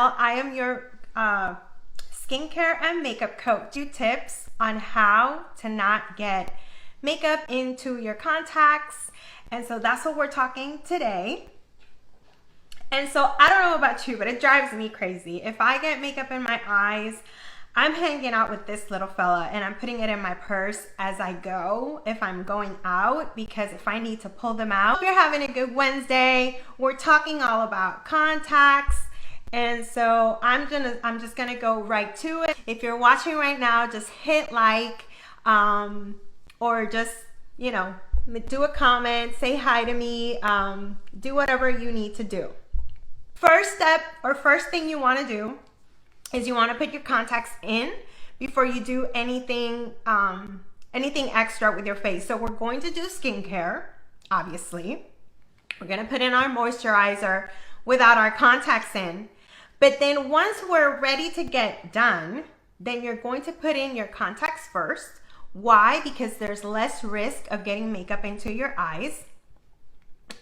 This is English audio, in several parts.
Michelle. I am your skincare and makeup coach. Do tips on how to not get makeup into your contacts. And so that's what we're talking today. And so I don't know about you, but it drives me crazy. If I get makeup in my eyes, I'm hanging out with this little fella and I'm putting it in my purse as I go if I'm going out, because if I need to pull them out. If you're having a good Wednesday, we're talking all about contacts. And so I'm just gonna go right to it. If you're watching right now, just hit like, or just, you know, do a comment, say hi to me, do whatever you need to do. First step, or first thing you wanna do is you wanna put your contacts in before you do anything, anything extra with your face. So we're going to do skincare, obviously. We're gonna put in our moisturizer without our contacts in. But then once we're ready to get done, then you're going to put in your contacts first. Why? Because there's less risk of getting makeup into your eyes.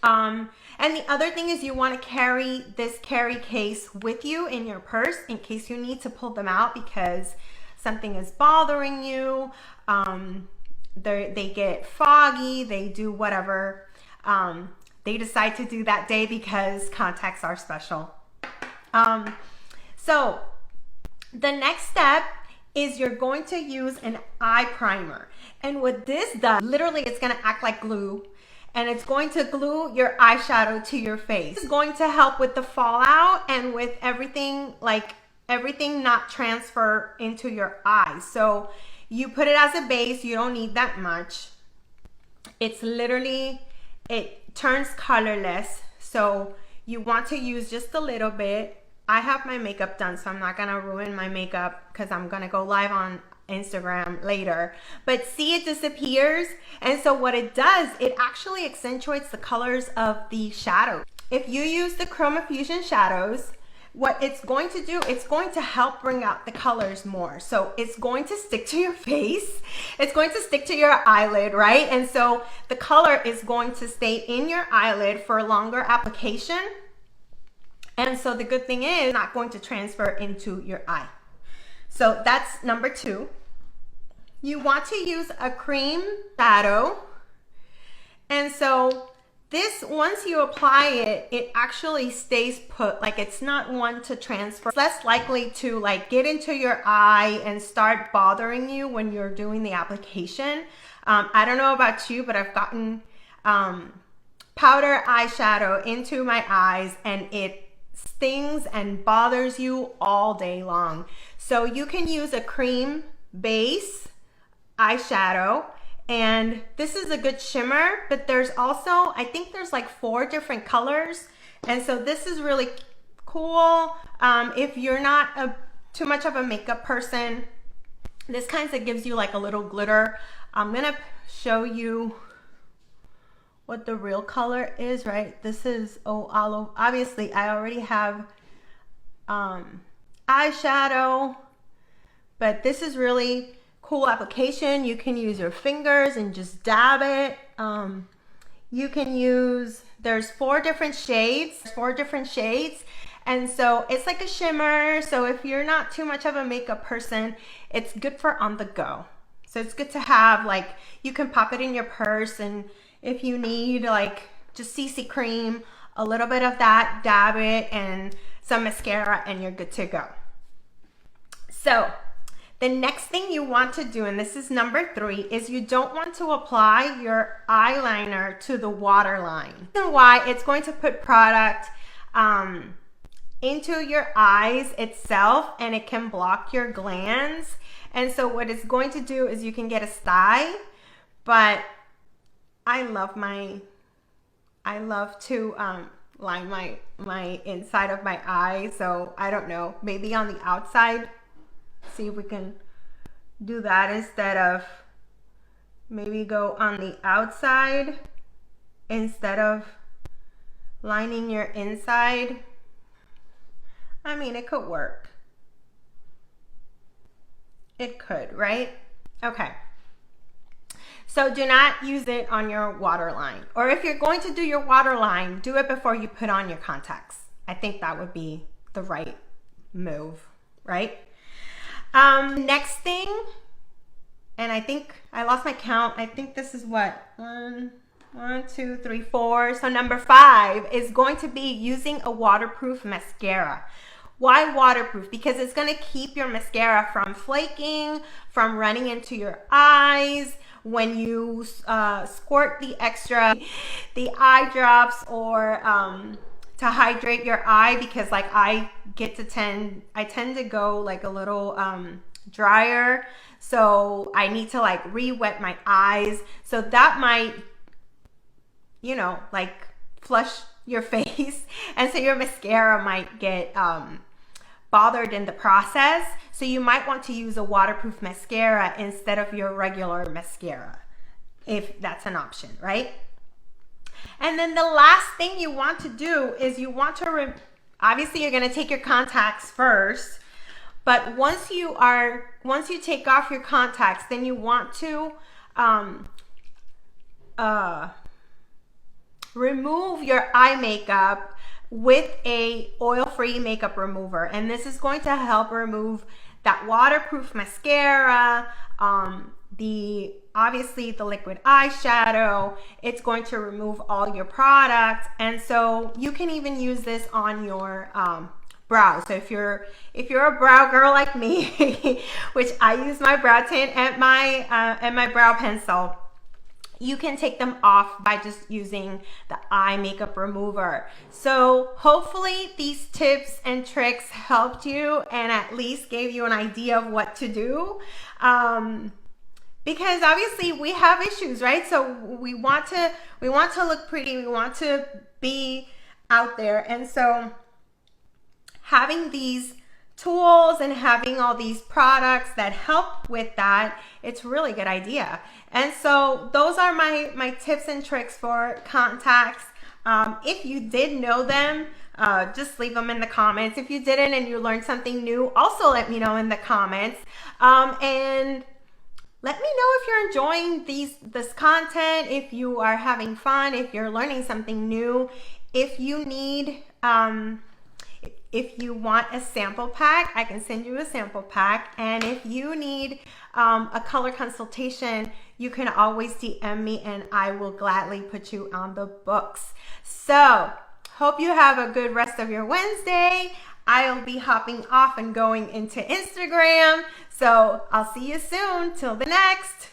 And the other thing is you want to carry this carry case with you in your purse in case you need to pull them out because something is bothering you. They get foggy, they do whatever they decide to do that day because contacts are special. So the next step is you're going to use an eye primer. And what this does, literally it's going to act like glue. And it's going to glue your eyeshadow to your face. It's going to help with the fallout and with everything, like everything not transfer into your eyes. So you put it as a base, you don't need that much. It's literally, it turns colorless. So you want to use just a little bit. I have my makeup done, so I'm not gonna ruin my makeup because I'm gonna go live on Instagram later, but see, it disappears. And so what it does, it actually accentuates the colors of the shadow. If you use the Chroma Fusion shadows, what it's going to do, it's going to help bring out the colors more. So it's going to stick to your face, it's going to stick to your eyelid, right? And so the color is going to stay in your eyelid for longer application. And so the good thing is, it's not going to transfer into your eye. So that's number 2. You want to use a cream shadow. And so this, once you apply it, it actually stays put. Like it's not one to transfer. It's less likely to like get into your eye and start bothering you when you're doing the application. I don't know about you, but I've gotten powder eyeshadow into my eyes and it stings and bothers you all day long. So you can use a cream base eyeshadow, and this is a good shimmer, but there's also, I think there's like 4 different colors, and so this is really cool. If you're not too much of a makeup person, this kind of gives you like a little glitter. I'm gonna show you what the real color is, right? This is olive. Obviously, I already have eyeshadow, but this is really cool application. You can use your fingers and just dab it. You can use, there's 4 different shades, and so it's like a shimmer. So if you're not too much of a makeup person, it's good for on the go. So it's good to have, like, you can pop it in your purse, and if you need like just CC cream, a little bit of that, dab it, and some mascara, and you're good to go. So the next thing you want to do, and this is number 3, is you don't want to apply your eyeliner to the waterline. The reason why, it's going to put product into your eyes itself, and it can block your glands. And so what it's going to do is you can get a sty, but I love to line my inside of my eye. So I don't know, maybe on the outside, see if we can do that instead of, maybe go on the outside instead of lining your inside. I mean, it could work. It could, right? Okay. So do not use it on your waterline. Or if you're going to do your waterline, do it before you put on your contacts. I think that would be the right move, right? Next thing, and I think I lost my count. I think this is what, one, two, three, four. So number 5 is going to be using a waterproof mascara. Why waterproof? Because it's going to keep your mascara from flaking, from running into your eyes when you squirt the eye drops, or to hydrate your eye, because like I tend to go like a little drier, so I need to like re-wet my eyes, so that might, you know, like flush your face, and so your mascara might get bothered in the process. So you might want to use a waterproof mascara instead of your regular mascara, if that's an option, right? And then the last thing you want to do is you want to, obviously you're going to take your contacts first, but once you take off your contacts, then you want to remove your eye makeup with a oil-free makeup remover. And this is going to help remove that waterproof mascara, obviously the liquid eyeshadow. It's going to remove all your products, and so you can even use this on your brow. So if you're a brow girl like me, which I use my brow tint and my brow pencil, you can take them off by just using the eye makeup remover. So hopefully these tips and tricks helped you and at least gave you an idea of what to do. Because obviously we have issues, right? So we want to look pretty, we want to be out there. And so having these tools and having all these products that help with that, it's a really good idea. And so those are my tips and tricks for contacts. If you did know them, just leave them in the comments. If you didn't and you learned something new, also let me know in the comments. And let me know if you're enjoying this content, if you are having fun, if you're learning something new. If you need, if you want a sample pack, I can send you a sample pack. And if you need a color consultation, you can always DM me and I will gladly put you on the books. So, hope you have a good rest of your Wednesday. I'll be hopping off and going into Instagram. So I'll see you soon. Till the next.